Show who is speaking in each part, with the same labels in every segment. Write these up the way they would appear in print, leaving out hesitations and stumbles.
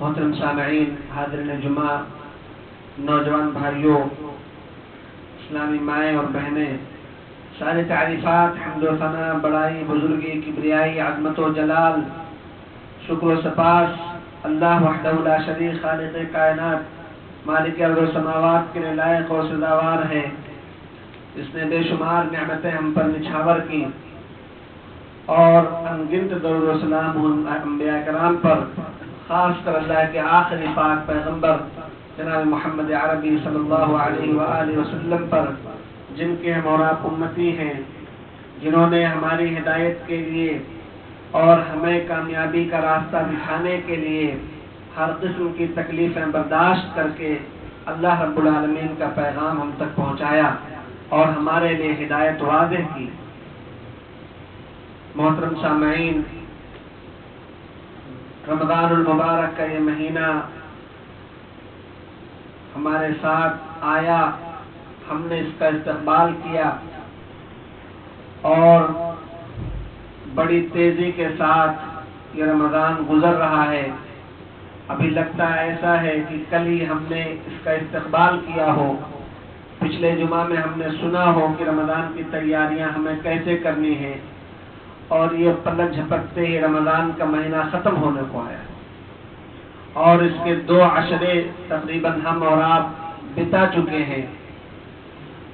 Speaker 1: محترم سامعین، حاضرین جمعہ، نوجوان بھائیوں، اسلامی مائیں اور بہنیں، ساری تعریفات، حمد و ثنا، بڑائی، بزرگی، کبریائی، عظمت و جلال، شکر و سپاس اللہ وحدہ لا شریک خالق کائنات، مالک ارض و سماوات کے لیے لائق اور سزاوار ہے، جس نے بے شمار نعمتیں ہم پر نچھاور کی اور انگنت درود و سلام انبیاء کرام پر، خاص کر اللہ کے آخری پاک پیغمبر جناب محمد عربی صلی اللہ علیہ وآلہ وسلم پر، جن کے ہم اور آپ امتی ہیں، جنہوں نے ہماری ہدایت کے لیے اور ہمیں کامیابی کا راستہ دکھانے کے لیے ہر قسم کی تکلیفیں برداشت کر کے اللہ رب العالمین کا پیغام ہم تک پہنچایا اور ہمارے لیے ہدایت واضح کی۔ محترم سامعین، رمضان المبارک کا یہ مہینہ ہمارے ساتھ آیا، ہم نے اس کا استقبال کیا اور بڑی تیزی کے ساتھ یہ رمضان گزر رہا ہے۔ ابھی لگتا ہے ایسا ہے کہ کل ہی ہم نے اس کا استقبال کیا ہو، پچھلے جمعہ میں ہم نے سنا ہو کہ رمضان کی تیاریاں ہمیں کیسے کرنی ہیں، اور یہ پلک جھپکتے ہی رمضان کا مہینہ ختم ہونے کو آیا اور اس کے 2 عشرے تقریباً ہم اور آپ بتا چکے ہیں،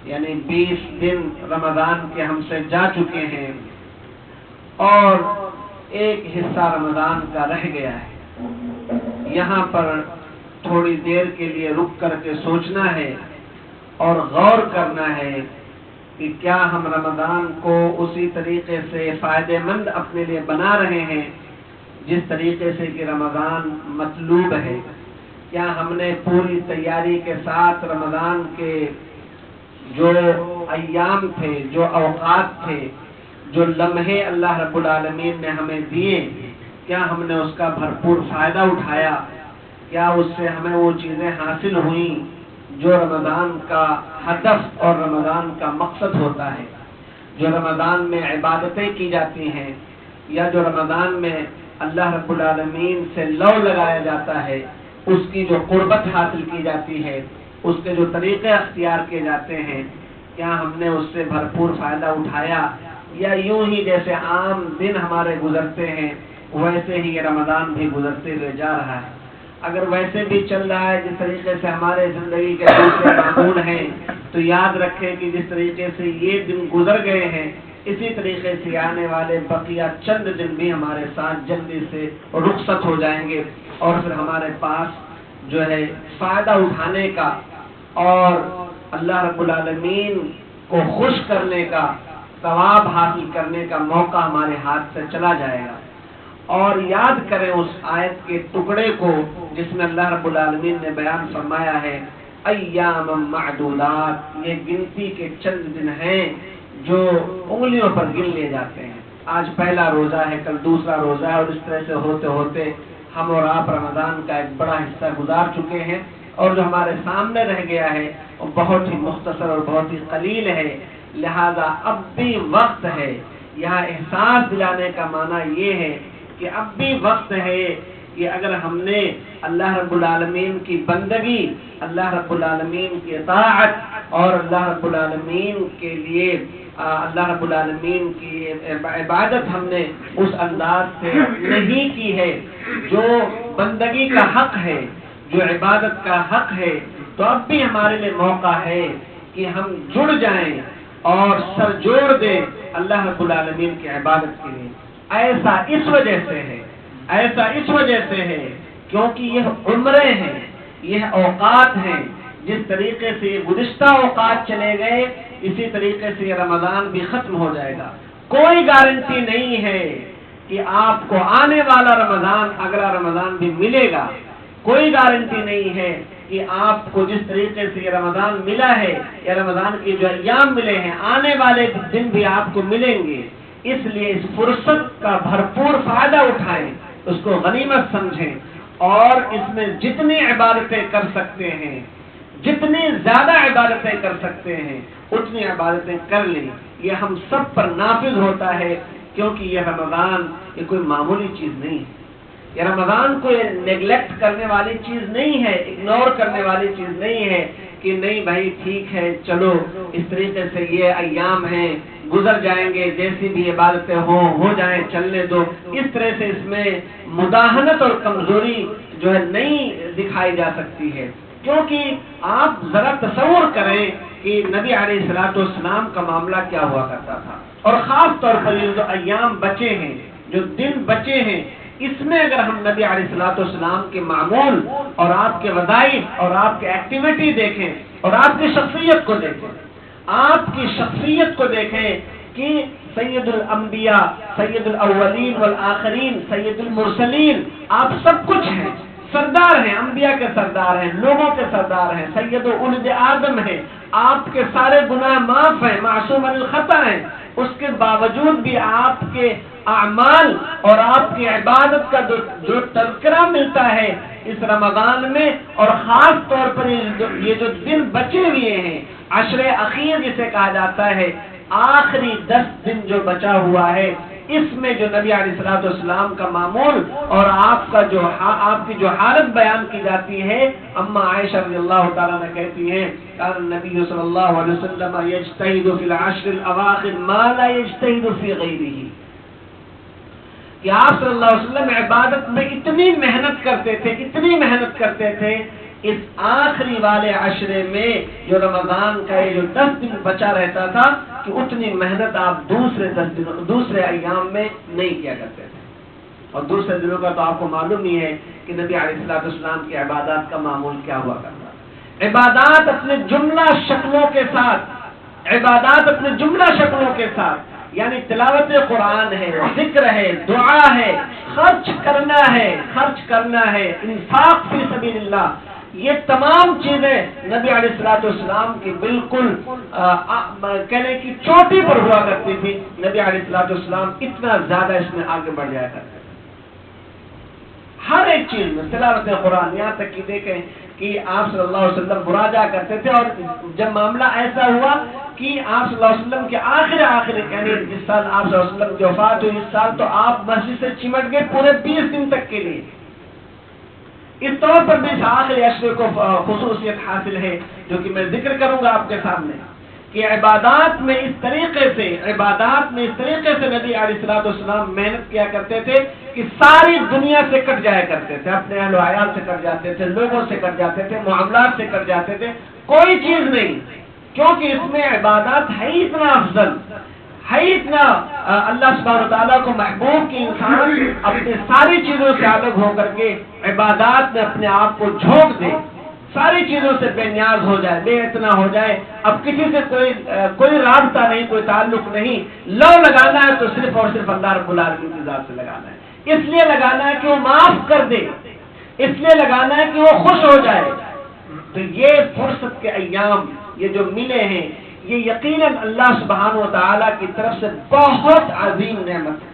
Speaker 1: یعنی 20 دن رمضان کے ہم سے جا چکے ہیں اور ایک حصہ رمضان کا رہ گیا ہے۔ یہاں پر تھوڑی دیر کے لیے رک کر کے سوچنا ہے اور غور کرنا ہے کہ کیا ہم رمضان کو اسی طریقے سے فائدہ مند اپنے لیے بنا رہے ہیں جس طریقے سے کہ رمضان مطلوب ہے؟ کیا ہم نے پوری تیاری کے ساتھ رمضان کے جو ایام تھے، جو اوقات تھے، جو لمحے اللہ رب العالمین نے ہمیں دیے، کیا ہم نے اس کا بھرپور فائدہ اٹھایا؟ کیا اس سے ہمیں وہ چیزیں حاصل ہوئیں جو رمضان کا ہدف اور رمضان کا مقصد ہوتا ہے؟ جو رمضان میں عبادتیں کی جاتی ہیں یا جو رمضان میں اللہ رب العالمین سے لو لگایا جاتا ہے، اس کی جو قربت حاصل کی جاتی ہے، اس کے جو طریقے اختیار کیے جاتے ہیں، کیا ہم نے اس سے بھرپور فائدہ اٹھایا یا یوں ہی جیسے عام دن ہمارے گزرتے ہیں ویسے ہی یہ رمضان بھی گزرتے ہوئے جا رہا ہے؟ اگر ویسے بھی چل رہا ہے جس طریقے سے ہمارے زندگی کے دوسرے معمول ہیں، تو یاد رکھیں کہ جس طریقے سے یہ دن گزر گئے ہیں، اسی طریقے سے آنے والے بقیہ چند دن بھی ہمارے ساتھ جلدی سے رخصت ہو جائیں گے اور پھر ہمارے پاس جو ہے فائدہ اٹھانے کا اور اللہ رب العالمین کو خوش کرنے کا، ثواب حاصل کرنے کا موقع ہمارے ہاتھ سے چلا جائے گا۔ اور یاد کریں اس آیت کے ٹکڑے کو جس میں اللہ رب العالمین نے بیان فرمایا ہے، ایام معدودات، یہ گنتی کے چند دن ہیں جو انگلیوں پر گن لیے جاتے ہیں۔ آج پہلا روزہ ہے، کل دوسرا روزہ ہے، اور اس طرح سے ہوتے ہوتے ہم اور آپ رمضان کا ایک بڑا حصہ گزار چکے ہیں، اور جو ہمارے سامنے رہ گیا ہے وہ بہت ہی مختصر اور بہت ہی قلیل ہے۔ لہذا اب بھی وقت ہے۔ یہاں احساس دلانے کا معنی یہ ہے کہ اب بھی وقت ہے کہ اگر ہم نے اللہ رب العالمین کی بندگی، اللہ رب العالمین کی اطاعت اور اللہ رب العالمین کے لیے اللہ رب العالمین کی عبادت ہم نے اس انداز سے نہیں کی ہے جو بندگی کا حق ہے، جو عبادت کا حق ہے، تو اب بھی ہمارے لیے موقع ہے کہ ہم جڑ جائیں اور سر جوڑ دیں اللہ رب العالمین کی عبادت کے لیے۔ ایسا اس وجہ سے ہے کیونکہ یہ عمریں ہیں، یہ اوقات ہیں، جس طریقے سے یہ گزشتہ اوقات چلے گئے اسی طریقے سے یہ رمضان بھی ختم ہو جائے گا۔ کوئی گارنٹی نہیں ہے کہ آپ کو آنے والا رمضان، اگلا رمضان بھی ملے گا۔ کوئی گارنٹی نہیں ہے کہ آپ کو جس طریقے سے یہ رمضان ملا ہے یا رمضان کے جو ایام ملے ہیں آنے والے دن بھی آپ کو ملیں گے۔ اس لیے اس فرصت کا بھرپور فائدہ اٹھائیں، اس کو غنیمت سمجھیں اور اس میں جتنی عبادتیں کر سکتے ہیں، جتنی زیادہ عبادتیں کر سکتے ہیں اتنی عبادتیں کر لیں۔ یہ ہم سب پر نافذ ہوتا ہے کیونکہ یہ رمضان یہ کوئی معمولی چیز نہیں ہے۔ یہ رمضان کو نیگلیکٹ کرنے والی چیز نہیں ہے، اگنور کرنے والی چیز نہیں ہے کہ نہیں بھائی ٹھیک ہے چلو اس طریقے سے یہ ایام ہیں گزر جائیں گے، جیسی بھی عبادتیں ہو جائیں چلنے دو. اس طرح سے اس میں مداہنت اور کمزوری جو ہے نہیں دکھائی جا سکتی ہے. کیونکہ آپ ذرا تصور کریں کہ نبی علیہ الصلوۃ والسلام کا معاملہ کیا ہوا کرتا تھا، اور خاص طور پر یہ جو ایام بچے ہیں، جو دن بچے ہیں، اس میں اگر ہم نبی علیہ الصلوۃ والسلام کے معمول اور آپ کے وظائف اور آپ کے ایکٹیویٹی دیکھیں اور آپ کی شخصیت کو دیکھیں، آپ کی شخصیت کو دیکھیں کہ سید الانبیاء، سید الاولین والآخرین، سید المرسلین، آپ سب کچھ ہیں، سردار ہیں، انبیاء کے سردار ہیں، لوگوں کے سردار ہیں، سید ولد آدم ہیں، آپ کے سارے گناہ معاف ہیں، معصوم الخطا ہیں. اس کے باوجود بھی آپ کے اعمال اور آپ کی عبادت کا جو تذکرہ ملتا ہے اس رمضان میں، اور خاص طور پر یہ جو دن بچے ہوئے ہیں، عشر اخیر جسے کہا جاتا ہے، آخری 10 دن جو بچا ہوا ہے، اس میں جو نبی علیہ الصلوۃ والسلام کا معمول اور آپ کی جو حالت بیان کی جاتی ہے، اما عائشہ رضی اللہ تعالیٰ نے کہتی ہیں کان نبی صلی اللہ علیہ وسلم یجتہد فی العشر الاواخر ما لا یجتہد فی غیرہ، کہ آپ صلی اللہ علیہ وسلم عبادت میں اتنی محنت کرتے تھے اس آخری والے عشرے میں جو رمضان کا یہ جو 10 دن بچا رہتا تھا کہ اتنی محنت آپ دوسرے ایام میں نہیں کیا کرتے تھے. اور دوسرے دنوں کا تو آپ کو معلوم ہی ہے کہ نبی علیہ الصلوۃ والسلام کی عبادات کا معمول کیا ہوا کرتا. عبادات اپنے جملہ شکلوں کے ساتھ یعنی تلاوت قرآن ہے، ذکر ہے، دعا ہے، خرچ کرنا ہے، انفاق فی سبیل اللہ، یہ تمام چیزیں نبی علیہ الصلوۃ والسلام کی بالکل کہنے کی چوٹی پر ہوا کرتی تھی. نبی علیہ الصلوۃ والسلام اتنا زیادہ اس میں آگے بڑھ جایا کرتے تھے ہر ایک چیز میں. تلاوت قرآن، یہاں تک کہ دیکھیں کہ آپ صلی اللہ علیہ وسلم مراجعہ کرتے تھے، اور جب معاملہ ایسا ہوا کہ آپ صلی اللہ علیہ وسلم کے آخر یعنی جس سال آپ صلی اللہ علیہ وسلم کی وفات ہوئی اس سال، تو آپ مسجد سے چمٹ گئے پورے 20 دن تک کے لیے. اس طور پر بھی اس آخری عشرے کو خصوصیت حاصل ہے جو کہ میں ذکر کروں گا آپ کے سامنے، کہ عبادات میں اس طریقے سے نبی علیہ الصلوۃ والسلام محنت کیا کرتے تھے کہ ساری دنیا سے کٹ جایا کرتے تھے، اپنے اہل و عیال سے کٹ جاتے تھے، لوگوں سے کٹ جاتے تھے، معاملات سے کٹ جاتے تھے، کوئی چیز نہیں، کیونکہ اس میں عبادات ہے اتنا افضل، ہے اتنا اللہ سبحانہ و تعالیٰ کو محبوب کہ انسان اپنے ساری چیزوں سے الگ ہو کر کے عبادات میں اپنے آپ کو جھونک دے، ساری چیزوں سے بے نیاز ہو جائے، بے اتنا ہو جائے، اب کسی سے کوئی رابطہ نہیں، کوئی تعلق نہیں، لو لگانا ہے تو صرف اور صرف اللہ رب العالمین کی ذات سے لگانا ہے، اس لیے لگانا ہے کہ وہ معاف کر دے، اس لیے لگانا ہے کہ وہ خوش ہو جائے. تو یہ فرصت کے ایام یہ جو ملے ہیں، یہ یقیناً اللہ سبحانہ و تعالیٰ کی طرف سے بہت عظیم نعمت ہے،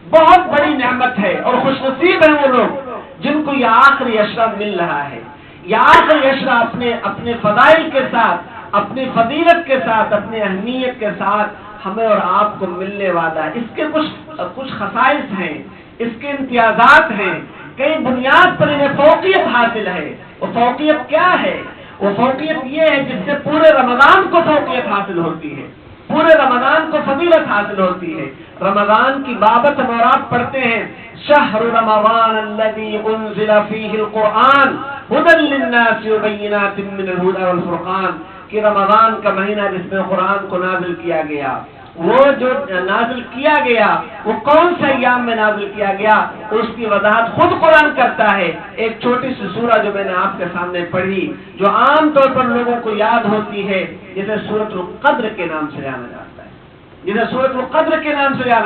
Speaker 1: بہت بڑی نعمت ہے، اور خوش نصیب ہیں وہ لوگ جن کو یہ آخری عشرہ مل رہا ہے. یہ آخری عشرہ اپنے فضائل کے ساتھ، اپنی فضیلت کے ساتھ، اپنی اہمیت کے ساتھ ہمیں اور آپ کو ملنے والا ہے. اس کے کچھ خصائص ہیں، اس کے امتیازات ہیں، کئی بنیاد پر انہیں فوقیت حاصل ہے. وہ فوقیت کیا ہے؟ وہ فوقیت یہ ہے جس سے پورے رمضان کو فوقیت حاصل ہوتی ہے، پورے رمضان کو فضیلت حاصل ہوتی ہے. رمضان کی بابت ہم اور آپ پڑھتے ہیں، شہر رمضان الذی انزل فیہ القرآن ھدی للناس وبینات من الھدی والفرقان، کہ رمضان کا مہینہ جس میں قرآن کو نازل کیا گیا، وہ جو نازل کیا گیا وہ کون سے ایام میں نازل کیا گیا، اس کی وضاحت خود قرآن کرتا ہے. ایک چھوٹی سی سورہ جو میں نے آپ کے سامنے پڑھی، جو عام طور پر لوگوں کو یاد ہوتی ہے، جسے سورۃ القدر کے نام سے جانا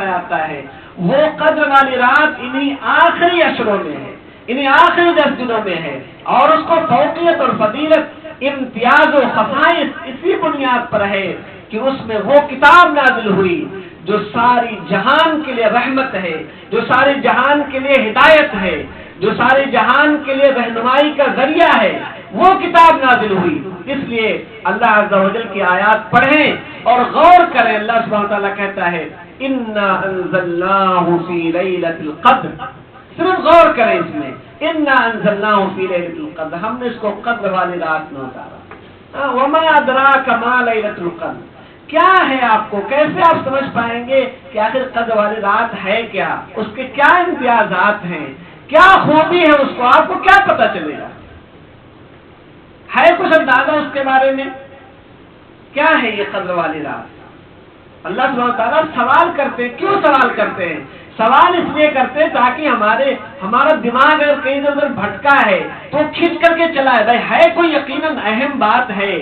Speaker 1: جاتا ہے، وہ قدر والی رات انہی آخری عشروں میں ہے، انہی آخری 10 دنوں میں ہے، اور اس کو فوقیت اور فضیلت، امتیاز و خصائص اسی بنیاد پر ہے کہ اس میں وہ کتاب نازل ہوئی جو ساری جہان کے لیے رحمت ہے، جو ساری جہان کے لیے ہدایت ہے، جو سارے جہان کے لیے رہنمائی کا ذریعہ ہے، وہ کتاب نازل ہوئی. اس لیے اللہ عز و جل کی آیات پڑھیں اور غور کریں. اللہ سبحانہ وتعالیٰ کہتا ہے اِنَّا أَنزَلْنَاهُ فِي لَيْلَةِ الْقَدْرِ، صرف غور کریں اس میں، انا انزلناہ فی لیلۃ القدر، ہم نے اس کو قدر والی رات میں اتارا۔ وما ادراک ما لیلۃ القدر، کیا ہے آپ کو، کیسے آپ سمجھ پائیں گے کہ آخر قدر والی رات ہے کیا، اس کے کیا امتیازات ہیں، کیا خوبی ہے، اس کو آپ کو کیا پتہ چلے گا؟ ہے کچھ اندازہ اس کے بارے میں؟ کیا ہے یہ قدر والی رات؟ اللہ سبحانہ وتعالیٰ سوال کرتے، کیوں سوال کرتے ہیں؟ سوال اس لیے کرتے ہیں تاکہ ہمارا دماغ اگر کہیں ادھر بھٹکا ہے تو کھینچ کر کے چلا ہے، بھائی ہے کوئی یقیناً اہم بات ہے،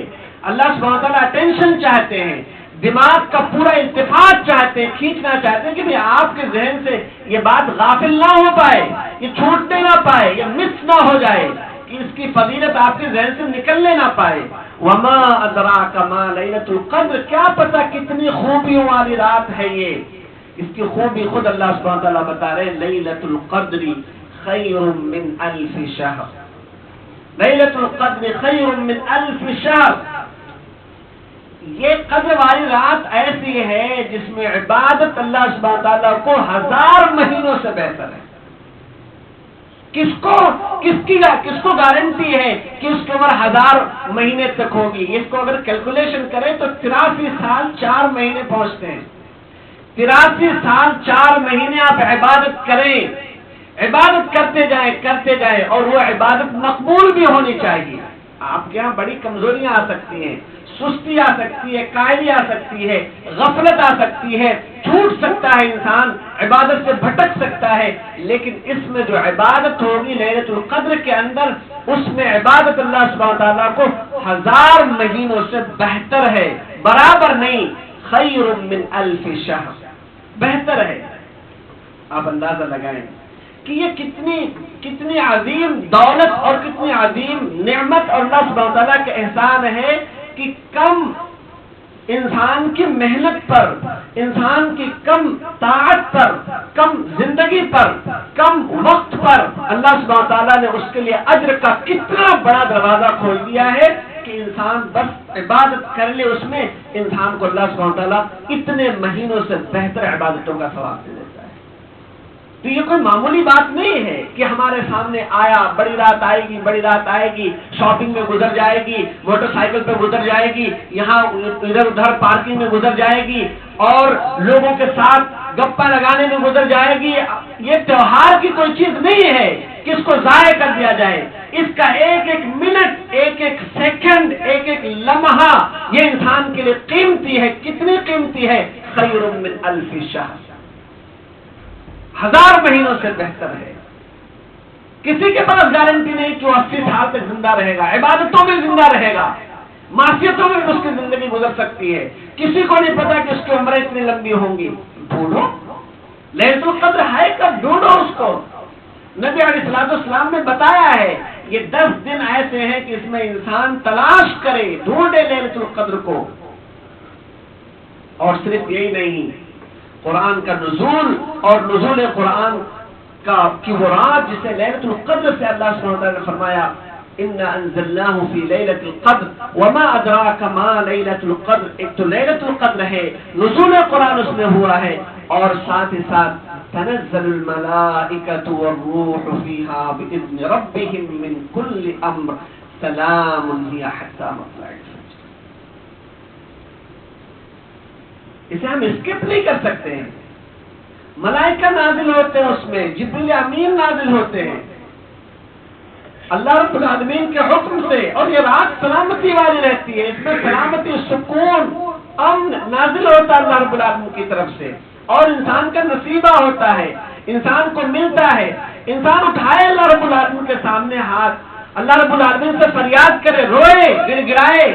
Speaker 1: اللہ سبحانہ وتعالیٰ اٹینشن چاہتے ہیں، دماغ کا پورا التفات چاہتے ہیں، کھینچنا چاہتے ہیں کہ بھائی آپ کے ذہن سے یہ بات غافل نہ ہو پائے، یہ چھوٹنے نہ پائے، یہ مس نہ ہو جائے، کہ اس کی فضیلت آپ کے ذہن سے نکلنے نہ پائے۔ وما ادراک ما لیلۃ القدر، کیا پتہ کتنی خوبیوں والی رات ہے یہ، اس کی خوبی خود اللہ سبحانہ وتعالیٰ بتا رہے ہیں، لیلۃ القدر خیر من الف شہر، لیلۃ القدر خیر من الف شہر، یہ قدر والی رات ایسی ہے جس میں عبادت اللہ سبحانہ وتعالیٰ کو 1000 مہینوں سے بہتر ہے۔ کس کو گارنٹی ہے کہ اس کی عمر 1000 مہینے تک ہوگی؟ اس کو اگر کیلکولیشن کریں تو 83 سال 4 مہینے پہنچتے ہیں۔ 83 سال 4 مہینے آپ عبادت کریں، عبادت کرتے جائیں اور وہ عبادت مقبول بھی ہونی چاہیے۔ آپ کے یہاں بڑی کمزوریاں آ سکتی ہیں، سستی آ سکتی ہے، کائلی آ سکتی ہے، غفلت آ سکتی ہے، چھوٹ سکتا ہے انسان، عبادت سے بھٹک سکتا ہے، لیکن اس میں جو عبادت ہوگی لیلۃ القدر کے اندر، اس میں عبادت اللہ سبحانہ تعالیٰ کو 1000 مہینوں سے بہتر ہے، برابر نہیں، خیر من الف شہر، بہتر ہے۔ آپ اندازہ لگائیں کہ یہ کتنی عظیم دولت اور کتنی عظیم نعمت اور اللہ سبحانہ تعالیٰ کا احسان ہے کہ کم انسان کی محنت پر، انسان کی کم طاعت پر، کم زندگی پر، کم وقت پر اللہ سبحانہ تعالیٰ نے اس کے لیے اجر کا کتنا بڑا دروازہ کھول دیا ہے کہ انسان بس عبادت کر لے، اس میں انسان کو اللہ سبحانہ تعالیٰ اتنے مہینوں سے بہتر عبادتوں کا ثواب دے دیتا ہے۔ تو یہ کوئی معمولی بات نہیں ہے کہ ہمارے سامنے آیا، بڑی رات آئے گی، شاپنگ میں گزر جائے گی، موٹر سائیکل پہ گزر جائے گی، یہاں ادھر ادھر پارکنگ میں گزر جائے گی، اور لوگوں کے ساتھ گپا لگانے میں گزر جائے گی۔ یہ تہوار کی کوئی چیز نہیں ہے کہ اس کو ضائع کر دیا جائے، اس کا ایک ایک منٹ، ایک ایک سیکنڈ، ایک ایک لمحہ یہ انسان کے لیے قیمتی ہے۔ کتنی قیمتی ہے؟ خیر من الف شہر، 1000 مہینوں سے بہتر ہے۔ کسی کے پاس گارنٹی نہیں کہ وہ 80 سال تک زندہ رہے گا، عبادتوں میں زندہ رہے گا، معصیتوں میں بھی اس کی زندگی گزر سکتی ہے، کسی کو نہیں پتا کہ اس کی عمریں اتنی لمبی ہوں گی۔ ڈھونڈو لیلۃ القدر ہے کب، ڈھونڈو اس کو۔ نبی علیہ الصلوۃ والسلام نے بتایا ہے یہ 10 دن ایسے ہیں کہ اس میں انسان تلاش کرے، ڈھونڈے لیلۃ القدر کو۔ اور صرف یہی نہیں، قرآن کا نزول اور نزول قرآن کی وہ رات جسے لیلۃ القدر سے اللہ سبحانہ وتعالیٰ نے فرمایا انا انزلناہ فی لیلۃ القدر وما ادراک ما لیلۃ القدر، ایک تو لیلۃ القدر ہے، نزول قرآن اس میں ہوا ہے، اور ساتھ ہی ساتھ تنزل الملائکۃ والروح فیہا باذن ربہم من کل امر سلام ہی حتی مطلع الفجر۔ اسے ہم اسکپ نہیں کر سکتے ہیں۔ ملائکہ نازل ہوتے ہیں اس میں، جبریل امین نازل ہوتے ہیں اللہ رب العالمین کے حکم سے، اور یہ رات سلامتی والی رہتی ہے، اس میں سلامتی، سکون، امن نازل ہوتا ہے اللہ رب العالمین کی طرف سے، اور انسان کا نصیبہ ہوتا ہے، انسان کو ملتا ہے، انسان اٹھائے اللہ رب العالمین کے سامنے ہاتھ، اللہ رب العالمین سے فریاد کرے، روئے، گر گرائے،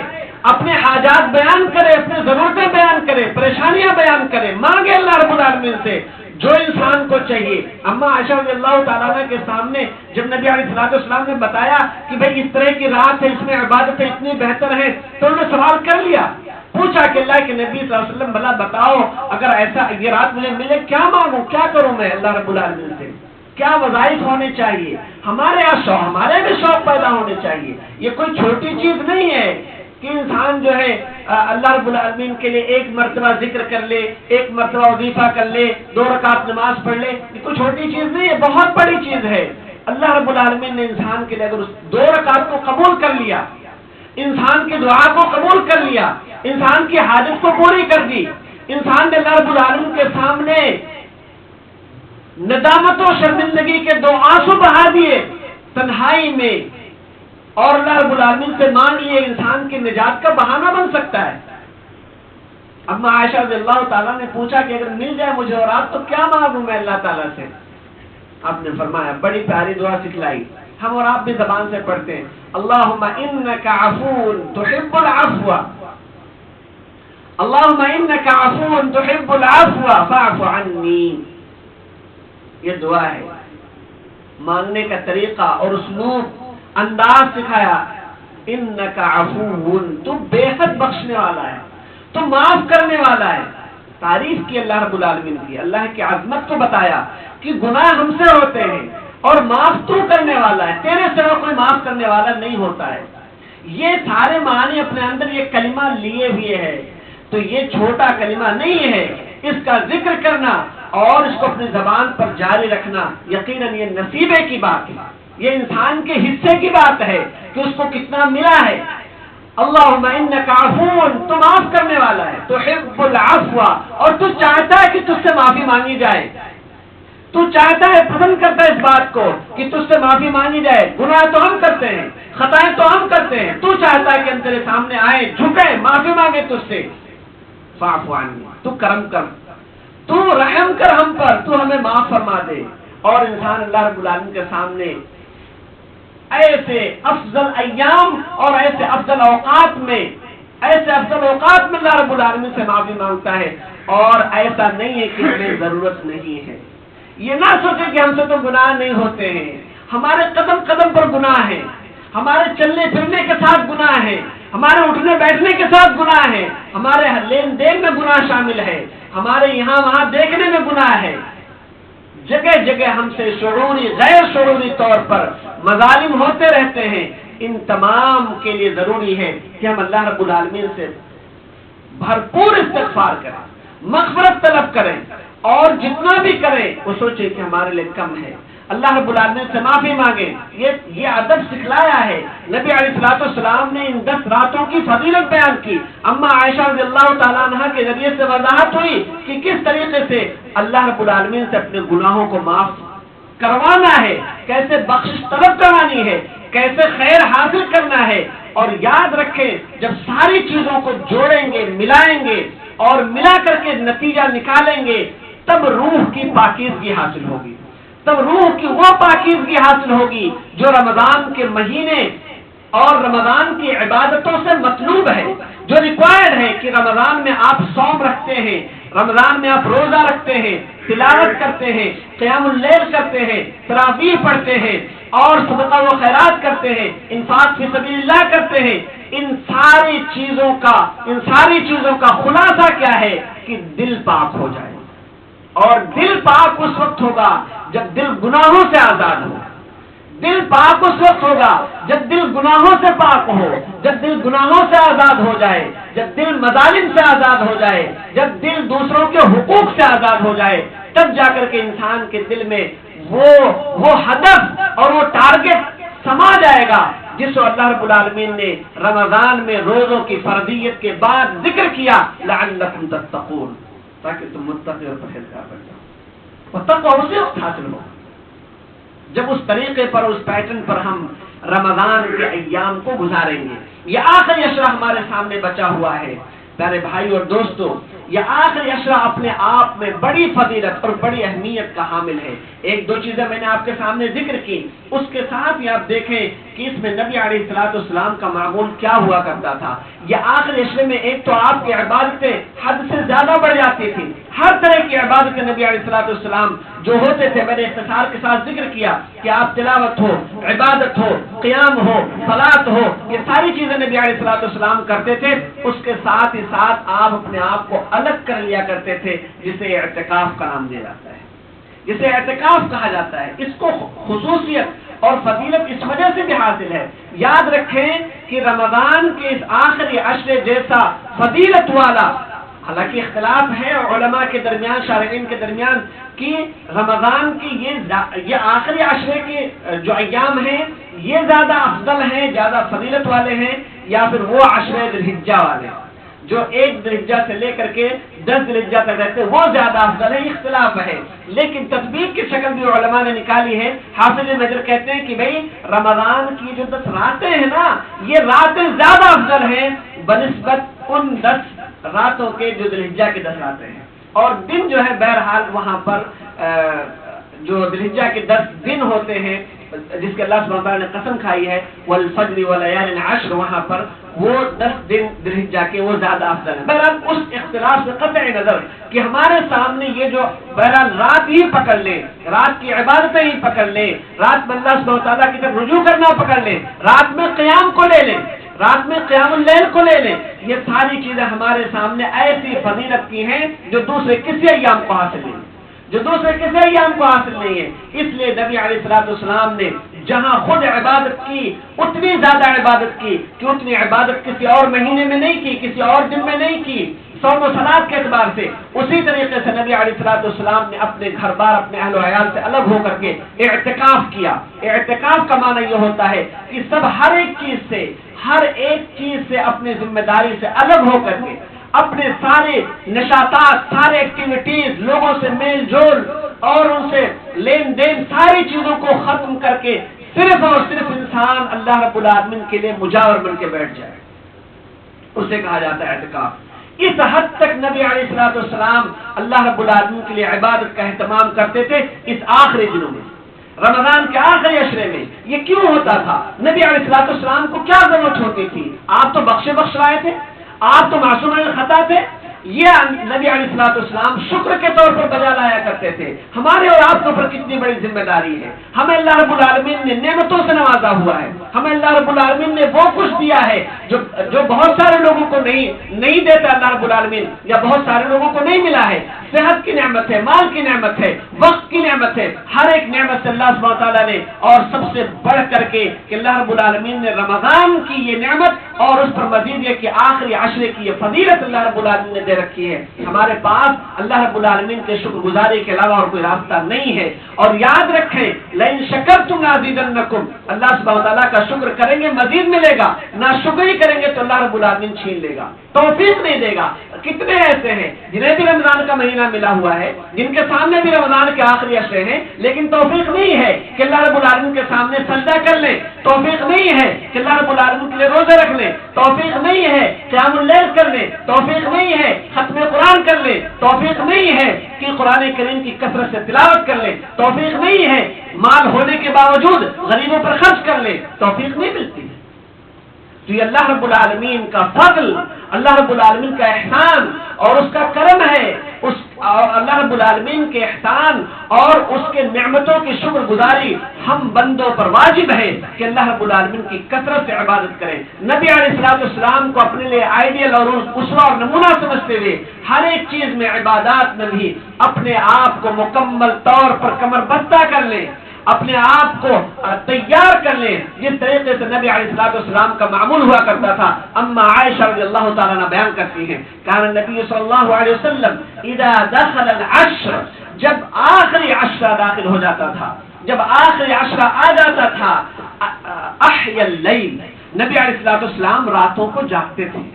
Speaker 1: اپنے حاجات بیان کرے، اپنے ضرورتیں بیان کرے، پریشانیاں بیان کرے، مانگے اللہ رب العالمین سے جو انسان کو چاہیے۔ اما عائشہ رضی اللہ تعالیٰ عنہ کے سامنے جب نبی علیہ الصلوۃ والسلام نے بتایا کہ بھئی اس طرح کی رات ہے، اس میں عبادتیں اتنی بہتر ہیں، تو انہوں نے سوال کر لیا، پوچھا کہ اللہ کے نبی صلی اللہ علیہ وسلم بھلا بتاؤ، اگر ایسا یہ رات مجھے ملے کیا مانگوں، کیا کروں میں اللہ رب العالمین سے، کیا وظائف ہونے چاہیے؟ ہمارے بھی شوق پیدا ہونے چاہیے۔ یہ کوئی چھوٹی چیز نہیں ہے کہ انسان جو ہے اللہ رب العالمین کے لیے ایک مرتبہ ذکر کر لے، ایک مرتبہ وظیفہ کر لے، 2 رکعت نماز پڑھ لے، یہ کوئی چھوٹی چیز نہیں ہے، بہت بڑی چیز ہے۔ اللہ رب العالمین نے انسان کے لیے اگر اس 2 رکعت کو قبول کر لیا، انسان کی دعا کو قبول کر لیا، انسان کی حاجت کو پوری کر دی، انسان نے اللہ رب العالمین کے سامنے ندامت و شرمندگی کے 2 آنسو بہا دیے تنہائی میں، اور اللہ رب العالمین سے مانگ لیے، انسان کی نجات کا بہانہ بن سکتا ہے۔ اما عائشہ رضی اللہ تعالیٰ نے پوچھا کہ اگر مل جائے مجھے اور آپ تو کیا مانگوں میں اللہ تعالیٰ سے؟ آپ نے فرمایا، بڑی پیاری دعا سکھلائی، ہم اور آپ بھی زبان سے پڑھتے ہیں، اللہم انک عفو تحب العفو، اللہم انک عفو تحب العفو فاعف عنی۔ یہ دعا ہے، مانگنے کا طریقہ اور اسلوب، انداز سکھایا، انک عفو، تو بے حد بخشنے والا ہے، تو معاف کرنے والا ہے۔ تعریف کی اللہ رب العالمین کی، اللہ کی عظمت کو بتایا کہ گناہ ہم سے ہوتے ہیں اور معاف تو کرنے والا ہے، تیرے سوا کوئی معاف کرنے والا نہیں ہوتا ہے۔ یہ سارے معنی اپنے اندر یہ کلمہ لیے ہوئے ہے، تو یہ چھوٹا کلمہ نہیں ہے، اس کا ذکر کرنا اور اس کو اپنی زبان پر جاری رکھنا یقیناً یہ نصیبے کی بات ہے، یہ انسان کے حصے کی بات ہے کہ اس کو کتنا ملا ہے۔ اللہم انک عفو، تو معاف کرنے والا ہے، تحب العفو، اور تو چاہتا ہے کہ تجھ سے معافی مانگی جائے، تو چاہتا ہے، پسند کرتا ہے اس بات کو کہ تجھ سے معافی مانگی جائے۔ گناہ تو ہم کرتے ہیں، خطائیں تو ہم کرتے ہیں، تو چاہتا ہے کہ ہم تیرے سامنے آئے، جھکے، معافی مانگے تجھ سے۔ فاعف عنی، تو کرم کر، تو رحم کر ہم پر، تو ہمیں معاف فرما دے۔ اور انسان اللہ رب العالمین کے سامنے ایسے افضل ایام اور ایسے افضل اوقات میں اللہ رب العالمین سے معافی مانگتا ہے، اور ایسا نہیں ہے کہ ہمیں ضرورت نہیں ہے۔ یہ نہ سوچیں کہ ہم سے تو گناہ نہیں ہوتے ہیں، ہمارے قدم قدم پر گناہ ہے، ہمارے چلنے پھرنے کے ساتھ گناہ ہے، ہمارے اٹھنے بیٹھنے کے ساتھ گناہ ہے، ہمارے لین دین میں گناہ شامل ہے، ہمارے یہاں وہاں دیکھنے میں گناہ ہے۔ جگہ جگہ ہم سے شعوری غیر شعوری طور پر مظالم ہوتے رہتے ہیں۔ ان تمام کے لیے ضروری ہے کہ ہم اللہ رب العالمین سے بھرپور استغفار کریں، مغفرت طلب کریں، اور جتنا بھی کریں وہ سوچیں کہ ہمارے لیے کم ہے، اللہ رب العالمین سے معافی مانگیں۔ یہ ادب سکھلایا ہے نبی علیہ الصلوۃ والسلام نے۔ ان 10 راتوں کی فضیلت بیان کی، اما عائشہ رضی اللہ تعالیٰ عنہ کے ذریعے سے وضاحت ہوئی کہ کس طریقے سے اللہ رب العالمین سے اپنے گناہوں کو معاف کروانا ہے، کیسے بخشش طلب کروانی ہے، کیسے خیر حاصل کرنا ہے۔ اور یاد رکھیں، جب ساری چیزوں کو جوڑیں گے، ملائیں گے اور ملا کر کے نتیجہ نکالیں گے، تب روح کی پاکیزگی حاصل ہوگی، تب روح کی وہ پاکیزگی حاصل ہوگی جو رمضان کے مہینے اور رمضان کی عبادتوں سے مطلوب ہے، جو ریکوائرڈ ہے کہ رمضان میں آپ صوم رکھتے ہیں، رمضان میں آپ روزہ رکھتے ہیں، تلاوت کرتے ہیں، قیام اللیل کرتے ہیں، تراویح پڑھتے ہیں، اور صدقہ و خیرات کرتے ہیں، انفاق فی سبیل اللہ کرتے ہیں۔ ان ساری چیزوں کا خلاصہ کیا ہے کہ دل پاک ہو جائے، اور دل پاک اس وقت ہوگا جب دل گناہوں سے آزاد ہو، دل پاک اس وقت ہوگا جب دل گناہوں سے پاک ہو، جب دل گناہوں سے آزاد ہو جائے، جب دل مظالم سے آزاد ہو جائے، جب دل دوسروں کے حقوق سے آزاد ہو جائے، تب جا کر کے انسان کے دل میں وہ ہدف اور وہ ٹارگٹ سما جائے گا جس کو اللہ رب العالمین نے رمضان میں روزوں کی فرضیت کے بعد ذکر کیا، لعلکم تتقون، تاکہ تم متقی اور پرہیزگار بن جاؤ۔ اور تقویٰ اسی وقت حاصل ہو جب اس طریقے پر، اس پیٹرن پر ہم رمضان کے ایام کو گزاریں گے۔ یہ آخری عشرہ ہمارے سامنے بچا ہوا ہے پیارے بھائی اور دوستو۔ یہ آخری عشرہ اپنے آپ میں بڑی فضیلت اور بڑی اہمیت کا حامل ہے۔ 1-2 چیزیں میں نے آپ کے سامنے ذکر کی، اس کے ساتھ ہی آپ دیکھیں کہ اس میں نبی علیہ الصلوۃ والسلام کا معمول کیا ہوا کرتا تھا۔ یہ آخری عشرے میں ایک تو آپ کی عبادتیں حد سے زیادہ بڑھ جاتی تھی، ہر طرح کی عبادتیں نبی علیہ الصلوۃ والسلام جو ہوتے تھے، میں نے اختصار کے ساتھ ذکر کیا کہ آپ تلاوت ہو، عبادت ہو، قیام ہو، صلاۃ ہو، یہ ساری چیزیں نبی علیہ الصلوۃ والسلام کرتے تھے۔ اس کے ساتھ ہی ساتھ آپ اپنے آپ کو الگ کر لیا کرتے تھے، جسے اعتکاف کا نام دیا جاتا ہے۔ جسے اعتکاف کہا جاتا ہے، اس کو خصوصیت اور فضیلت اس وجہ سے بھی حاصل ہے۔ یاد رکھیں کہ رمضان کے اس آخری عشرے جیسا فضیلت والا، حالانکہ اختلاف ہے علماء کے درمیان، شارحین کے درمیان، کہ رمضان کی یہ آخری عشرے کے جو ایام ہیں یہ زیادہ افضل ہیں، زیادہ فضیلت والے ہیں، یا پھر وہ عشرے ذی الحجہ والے جو 1 ذی الحجہ سے لے کر کے 10 ذی الحجہ تک رہتے وہ زیادہ افضل ہے۔ اختلاف ہے، لیکن تطبیق کی شکل بھی علماء نے نکالی ہے۔ حافظ نجر کہتے ہیں کہ بھئی رمضان کی جو 10 راتیں ہیں نا، یہ راتیں زیادہ افضل ہیں بنسبت ان 10 راتوں کے جو ذی الحجہ کے 10 راتیں ہیں، اور دن جو ہے بہرحال وہاں پر جو ذی الحجہ کے 10 دن ہوتے ہیں جس کے اللہ سبحانہ وتعالیٰ نے قسم کھائی ہے والفجر ولیال عشر، وہاں پر وہ 10 دن ذی الحجہ کے وہ زیادہ افضل ہیں۔ بہرحال اس اختلاف سے قطع نظر کہ ہمارے سامنے یہ جو بہرحال رات ہی پکڑ لیں، رات کی عبادتیں ہی پکڑ لیں، رات میں اللہ سبحانہ وتعالیٰ کی طرف رجوع کرنا پکڑ لیں، رات میں قیام کو لے لیں، رات میں قیام اللیل کو لے لیں، یہ ساری چیزیں ہمارے سامنے ایسی فضیلت کی ہیں جو دوسرے کسی ایام کو حاصل نہیں، جو دوسرے کسی ایام کو حاصل نہیں ہے۔ اس لیے نبی علیہ الصلوۃ والسلام نے جہاں خود عبادت کی اتنی زیادہ عبادت کی کہ اتنی عبادت کسی اور مہینے میں نہیں کی، کسی اور دن میں نہیں کی، صوم و صلات کے اعتبار سے، اسی طریقے سے نبی علیہ الصلوۃ والسلام نے اپنے گھر بار، اپنے اہل و عیال سے الگ ہو کر کے اعتکاف کیا۔ اعتکاف کا معنی یہ ہوتا ہے کہ سب ہر ایک چیز سے اپنی ذمہ داری سے الگ ہو کر کے، اپنے سارے نشاطات، سارے ایکٹیویٹیز، لوگوں سے میل جول اور ان سے لین دین، ساری چیزوں کو ختم کر کے صرف اور صرف انسان اللہ رب العالمین کے لیے مجاور بن کے بیٹھ جائے، اسے کہا جاتا ہے اعتکاف۔ اس حد تک نبی علیہ الصلوۃ والسلام اللہ رب العالمین کے لیے عبادت کا اہتمام کرتے تھے اس آخری دنوں میں، رمضان کے آخری عشرے میں۔ یہ کیوں ہوتا تھا؟ نبی علیہ الصلوۃ والسلام کو کیا ضرورت ہوتی تھی؟ آپ تو بخش رہے تھے، آپ تو معصوم الخطا تھے، یہ نبی علیہ الصلوۃ والسلام شکر کے طور پر بجا لایا کرتے تھے۔ ہمارے اور آپ کے اوپر کتنی بڑی ذمہ داری ہے، ہمیں اللہ رب العالمین نے نعمتوں سے نوازا ہوا ہے، ہمیں اللہ رب العالمین نے وہ کچھ دیا ہے جو بہت سارے لوگوں کو نہیں دیتا اللہ رب العالمین، یا بہت سارے لوگوں کو نہیں ملا ہے۔ صحت کی نعمت ہے، مال کی نعمت ہے، وقت کی نعمت ہے، ہر ایک نعمت سے اللہ سبحانہ تعالیٰ نے، اور سب سے بڑھ کر کے کہ اللہ رب العالمین نے رمضان کی یہ نعمت اور اس پر مزید یہ کہ آخری عشرے کی یہ فضیلت اللہ رب العالمین نے دے رکھی ہے۔ ہمارے پاس اللہ رب العالمین کے شکر گزاری کے علاوہ اور کوئی راستہ نہیں ہے۔ اور یاد رکھیں لئن شکرتم لازیدنکم، اللہ سبحانہ تعالیٰ کا شکر کریں گے مزید ملے گا، نہ شکر ہی کریں گے تو اللہ رب العالمین چھین لے گا، توفیق نہیں دے گا۔ کتنے ایسے ہیں جنہیں بھی رمضان کا مہینہ ملا ہوا ہے، جن کے سامنے بھی رمضان کے آخری عشرے ہیں، لیکن توفیق نہیں ہے کہ اللہ رب العالمین کے سامنے سجدہ کر لیں، توفیق نہیں ہے کہ اللہ رب العالمین کے لیے روزے رکھ لیں، توفیق نہیں ہے قیام اللیل کر لیں، توفیق نہیں ہے ختم قرآن کر لیں، توفیق نہیں ہے کہ قرآن کریم کی کثرت سے تلاوت کر لیں، توفیق نہیں ہے مال ہونے کے باوجود غریبوں پر خرچ کر لیں، توفیق نہیں ملتی۔ تو یہ اللہ رب العالمین کا فضل، اللہ رب العالمین کا احسان اور اس کا کرم ہے، اللہ رب العالمین کے احسان اور اس کے نعمتوں کی شکر گزاری ہم بندوں پر واجب ہے کہ اللہ رب العالمین کی کثرت سے عبادت کریں۔ نبی علیہ الصلوۃ والسلام کو اپنے لیے آئیڈیل اور اسوہ اور نمونہ سمجھتے ہوئے ہر ایک چیز میں، عبادات میں بھی اپنے آپ کو مکمل طور پر کمر بستہ کر لیں، اپنے آپ کو تیار کر لیں جس طریقے سے نبی علیہ الصلوۃ والسلام کا معمول ہوا کرتا تھا۔ اما عائشہ رضی اللہ تعالیٰ عنہ بیان کرتی ہیں کان النبی صلی اللہ علیہ وسلم اذا دخل العشر، جب آخری عشرہ داخل ہو جاتا تھا، جب آخری عشرہ آ جاتا تھا، احیا اللیل، نبی علیہ الصلوۃ والسلام راتوں کو جاگتے تھے،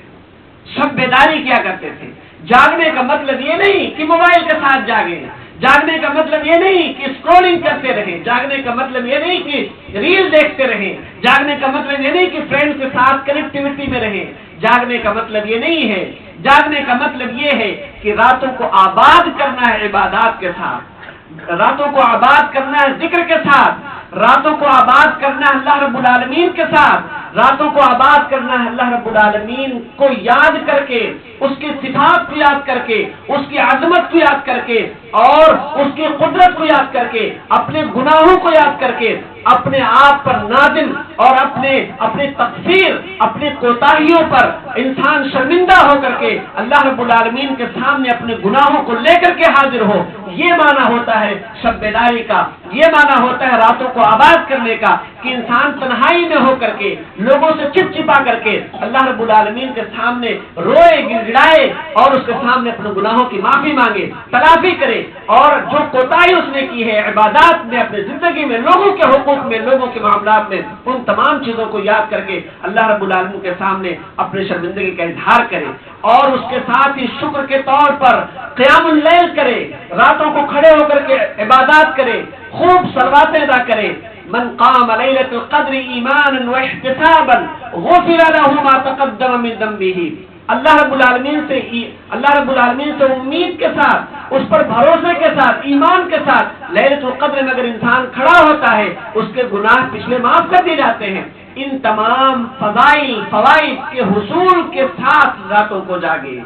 Speaker 1: شب بیداری کیا کرتے تھے۔ جاگنے کا مطلب یہ نہیں کہ موبائل کے ساتھ جاگیں، جاگنے کا مطلب یہ نہیں کہ اسکرولنگ کرتے رہیں، جاگنے کا مطلب یہ نہیں کہ ریل دیکھتے رہیں، جاگنے کا مطلب یہ نہیں کہ فرینڈ کے ساتھ کنیکٹیوٹی میں رہیں، جاگنے کا مطلب یہ نہیں ہے، جاگنے کا مطلب یہ ہے کہ راتوں کو آباد کرنا ہے عبادات کے ساتھ، راتوں کو آباد کرنا ہے ذکر کے ساتھ، راتوں کو آباد کرنا ہے اللہ رب العالمین کے ساتھ، راتوں کو آباد کرنا ہے اللہ رب العالمین کو یاد کر کے، اس کی صفات کو یاد کر کے، اس کی عظمت کو یاد کر کے اور اس کی قدرت کو یاد کر کے، اپنے گناہوں کو یاد کر کے اپنے آپ پر نادم اور اپنے تقصیر، اپنے کوتاہیوں پر انسان شرمندہ ہو کر کے اللہ رب العالمین کے سامنے اپنے گناہوں کو لے کر کے حاضر ہو، یہ معنی ہوتا ہے شب بیداری کا، یہ معنی ہوتا ہے راتوں کو آباد کرنے کا، کہ انسان تنہائی میں ہو کر کے لوگوں سے چپ چپا کر کے اللہ رب العالمین کے سامنے روئے گڑگڑائے اور اس کے سامنے اپنے گناہوں کی معافی مانگے، تلافی کرے، اور جو کوتاہی اس نے کی ہے عبادات میں، اپنے زندگی میں، لوگوں کے حقوق میں، لوگوں کے معاملات میں، ان تمام چیزوں کو یاد کر کے اللہ رب العالمین کے سامنے اپنے شرمندگی کا اظہار کرے، اور اس کے ساتھ ہی شکر کے طور پر قیام اللیل کرے، راتوں کو کھڑے ہو کر کے عبادات کرے، خوب صلواتیں ادا کرے۔ من قام لیلۃ القدر ایمانا واحتسابا غفر له ما تقدم من ذنبه۔ اللہ رب العالمین سے امید کے ساتھ، اس پر بھروسے کے ساتھ، ایمان کے ساتھ لیلۃ القدر میں اگر انسان کھڑا ہوتا ہے، اس کے گناہ پچھلے معاف کر دیے جاتے ہیں۔ ان تمام فضائل فوائد کے حصول کے ساتھ راتوں کو جاگے،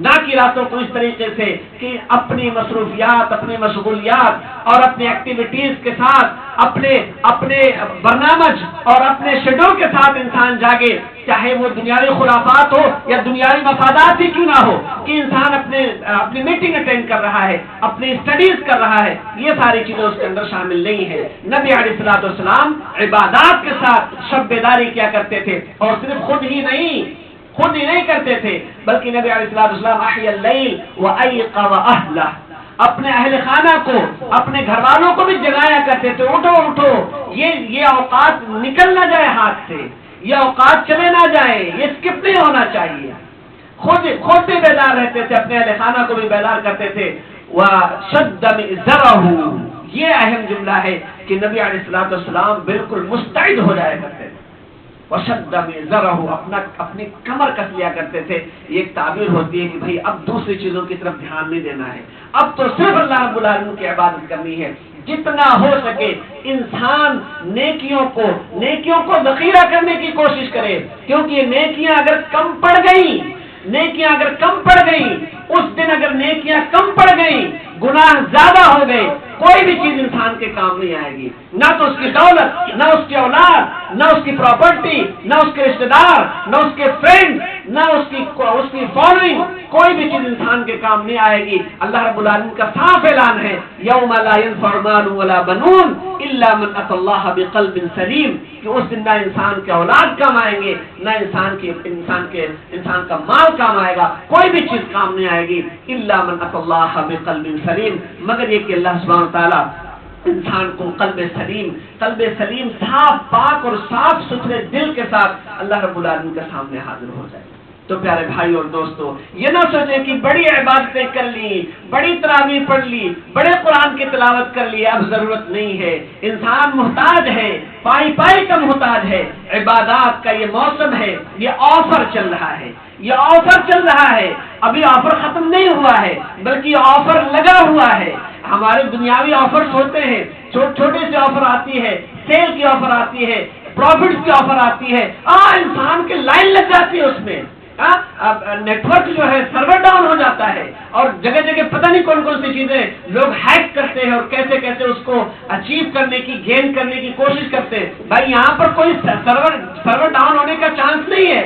Speaker 1: نہ کہ راتوں کو اس طریقے سے کہ اپنی مصروفیات، اپنی مشغولیات اور اپنی ایکٹیویٹیز کے ساتھ، اپنے برنامج اور اپنے شیڈول کے ساتھ انسان جاگے، چاہے وہ دنیاوی خرافات ہو یا دنیاوی مفادات ہی کیوں نہ ہو، کہ انسان اپنی میٹنگ اٹینڈ کر رہا ہے، اپنی اسٹڈیز کر رہا ہے، یہ ساری چیزیں اس کے اندر شامل نہیں ہے۔ نبی علیہ الصلوۃ والسلام عبادات کے ساتھ شب بیداری کیا کرتے تھے، اور صرف خود ہی نہیں کرتے تھے، بلکہ نبی علیہ الصلوۃ والسلام احیا اللیل وایقظ اہلہ، اپنے اہل خانہ کو، اپنے گھر والوں کو بھی جگایا کرتے تھے، اٹھو، یہ اوقات نکل نہ جائے ہاتھ سے، یہ اوقات چلے نہ جائیں، یہ اسکپ نہیں ہونا چاہیے۔ خود بھی بیدار رہتے تھے، اپنے اہل خانہ کو بھی بیدار کرتے تھے۔ وشد مئزرہ، یہ اہم جملہ ہے کہ نبی علیہ الصلوۃ والسلام بالکل مستعد ہو جایا کرتے تھے۔ وشد مئزرہ، اپنی کمر کس لیا کرتے تھے۔ یہ ایک تعبیر ہوتی ہے کہ بھائی اب دوسری چیزوں کی طرف دھیان نہیں دینا ہے، اب تو صرف اللہ رب العالمین کی عبادت کرنی ہے۔ جتنا ہو سکے انسان نیکیوں کو ذخیرہ کرنے کی کوشش کرے، کیونکہ یہ نیکیاں اگر کم پڑ گئیں، اس دن اگر نیکیاں کم پڑ گئیں، گناہ زیادہ ہو گئے، کوئی بھی چیز انسان کے کام نہیں آئے گی، نہ تو اس کی دولت، نہ اس کی اولاد، نہ اس کی پراپرٹی، نہ اس کے رشتے دار، نہ اس کے فرینڈ، نہ اس کی فالوئنگ، کوئی بھی چیز انسان کے کام نہیں آئے گی۔ اللہ رب العالمین کا صاف اعلان ہے، یوم لا ينفع مال ولا بنون الا من اتى الله بقلب سلیم، کہ اس دن نہ انسان کے اولاد کام آئیں گے، نہ انسان کا مال کام آئے گا، کوئی بھی چیز کام نہیں آئے گی، الا من اتى الله بقلب سلیم، مگر یہ کہ اللہ سبحانہ وتعالی انسان کو قلب سلیم صاف پاک اور صاف ستھرے دل کے ساتھ اللہ رب العالمین کے سامنے حاضر ہو جائے۔ تو پیارے بھائی اور دوستو، یہ نہ سوچیں کہ بڑی عبادتیں کر لی، بڑی تراویح پڑھ لی، بڑے قرآن کی تلاوت کر لی، اب ضرورت نہیں ہے۔ انسان محتاج ہے، پائی کا محتاج ہے۔ عبادات کا یہ موسم ہے، یہ آفر چل رہا ہے، ابھی آفر ختم نہیں ہوا ہے، بلکہ یہ آفر لگا ہوا ہے۔ ہمارے دنیاوی آفرز ہوتے ہیں، چھوٹی سی آفر آتی ہے، سیل کی آفر آتی ہے، پروفٹس کی آفر آتی ہے، انسان کے لائن لگ جاتی ہے اس میں۔ نیٹ ورک جو ہے سرور ڈاؤن ہو جاتا ہے، اور جگہ پتہ نہیں کون سی چیزیں لوگ ہیک کرتے ہیں اور کیسے اس کو اچیو کرنے کی، گین کرنے کی کوشش کرتے ہیں۔ بھائی یہاں پر کوئی سرور ڈاؤن ہونے کا چانس نہیں ہے،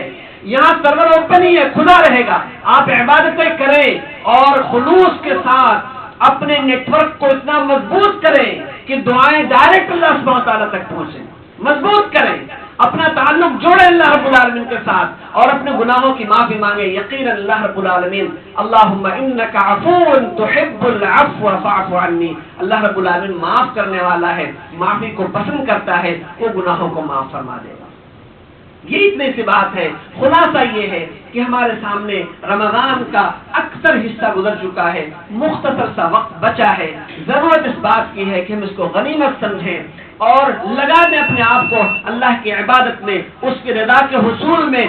Speaker 1: یہاں سرور اوپن ہی ہے، کھلا رہے گا۔ آپ عبادتیں کریں اور خلوص کے ساتھ اپنے نیٹ ورک کو اتنا مضبوط کریں کہ دعائیں ڈائریکٹ اللہ سبحانہ تعالیٰ تک پہنچیں، مضبوط کریں، اپنا تعلق جوڑیں اللہ رب العالمین کے ساتھ، اور اپنے گناہوں کی معافی مانگیں۔ یقیناً اللہ رب العالمین، اللہم انک عفو تحب العفو فاعف عنی، اللہ رب العالمین معاف کرنے والا ہے، معافی کو پسند کرتا ہے، وہ گناہوں کو معاف فرما دے گا۔ یہ اتنی سی بات ہے۔ خلاصہ یہ ہے کہ ہمارے سامنے رمضان کا اکثر حصہ گزر چکا ہے، مختصر سا وقت بچا ہے۔ ضرورت اس بات کی ہے کہ ہم اس کو غنیمت سمجھیں اور لگا دیں اپنے آپ کو اللہ کی عبادت میں، اس کی رضا کے حصول میں،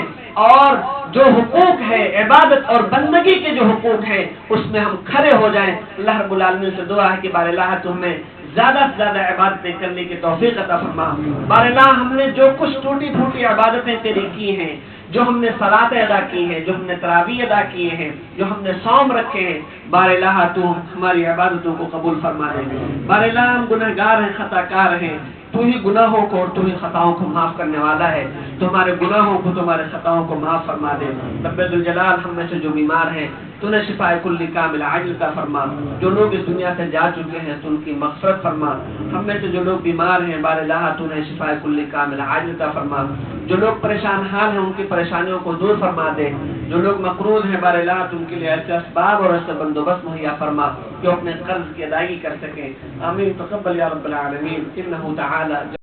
Speaker 1: اور جو حقوق ہے عبادت اور بندگی کے جو حقوق ہیں اس میں ہم کھڑے ہو جائیں۔ اللہ رب العالمین سے دعا ہے کہ بار اللہ تو ہمیں زیادہ سے زیادہ عبادتیں کرنے کی توفیق عطا فرما۔ بار اللہ ہم نے جو کچھ ٹوٹی پھوٹی عبادتیں تیری کی ہیں، جو ہم نے صلاتیں ادا کی ہیں، جو ہم نے تراویح ادا کیے ہیں، جو ہم نے صوم رکھے ہیں، بار الہ تو ہماری عبادتوں کو قبول فرما دے۔ بار الہ ہم گنہگار ہیں، خطا کار ہیں، تو ہی گناہوں کو اور تو ہی خطاؤں کو معاف کرنے والا ہے، تو ہمارے گناہوں کو، تمہارے خطاؤں کو معاف فرما دے۔ رب ذوالجلال ہم میں سے جو بیمار ہیں تو انہیں شفائے کل کامل عاجل عطا فرما، جو لوگ اس دنیا سے جا چکے ہیں تو ان کی مغفرت فرما، ہم میں سے جو لوگ بیمار ہیں بار الہ تو انہیں شفائے کل کامل عاجل عطا فرما، جو لوگ پریشان حال ہیں ان کی پریشانیوں کو دور فرما دے، جو لوگ مقروض ہیں بار الہ تو ان کے لیے ایسے اسباب اور ایسے بندوبست مہیا فرما کہ وہ اپنے قرض کی ادائیگی کر سکیں۔ آمین تقبل یا رب العالمین انہ تعالی